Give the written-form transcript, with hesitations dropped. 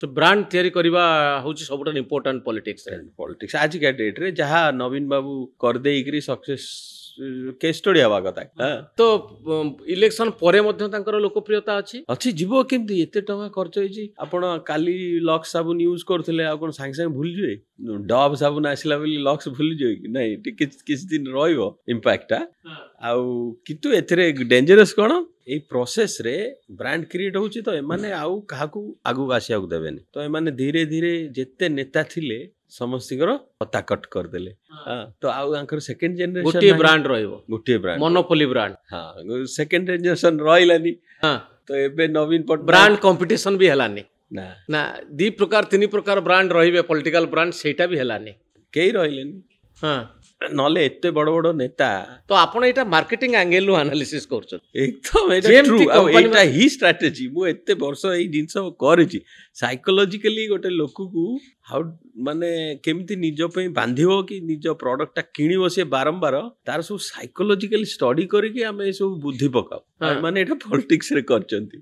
तो ब्रांड तैयारी करबा होची सबटा इंपोर्टेंट पॉलिटिक्स रे पॉलिटिक्स आज का डेट रे जहाँ नवीन बाबू कर देइकरी सक्सेस केस स्टडी हवा कथा तो इलेक्शन परे मध्य तांकर लोकप्रियता अछि अच्छी जीव केमती एते टका खर्च होइछि आपण काली लक्स साबुन यूज करथिले आ कोन संग संग भूल जिवे डब साबुन आसिला बोली लक्स भूल जिवे कि नहीं टिके किछ दिन रहइबो इंपैक्ट आउ किंतु एथरे डेंजरस कोन ए प्रोसेस रे ब्रांड क्रिएट होछि तो एमाने आउ काहाकू आगु आसिया को देबेनी तो एमाने धीरे धीरे जेते नेता थिले समस्तीकर पता कट कर देले तो आउ आंकर सेकंड जनरेशन गोटे ब्रांड रहइबो गोटे ब्रांड मोनोपोली ब्रांड हां सेकंड जनरेशन रहिलानी हां तो एबे नवीन पट ब्रांड कंपटीशन भी हलानी ना ना दी प्रकार तीन प्रकार ब्रांड रहिबे पॉलिटिकल ब्रांड सेटा भी हलानी केही रहिलेनी हां नले एते बड़ बड़ नेता तो आपण एटा मार्केटिंग एंगल नु एनालिसिस करछन एकदम एटा ट्रू एटा ही स्ट्रेटजी मु एते वर्ष एई जिंस करछि साइकोलॉजिकली गोटे लोक को हाउ माने केमती निज पे बांधिबो कि निज प्रोडक्ट किनिबो से बारंबार तार सब साइकोलॉजिकली स्टडी करके हम ए सब बुद्धि पकाओ माने एटा पॉलिटिक्स रे करछंती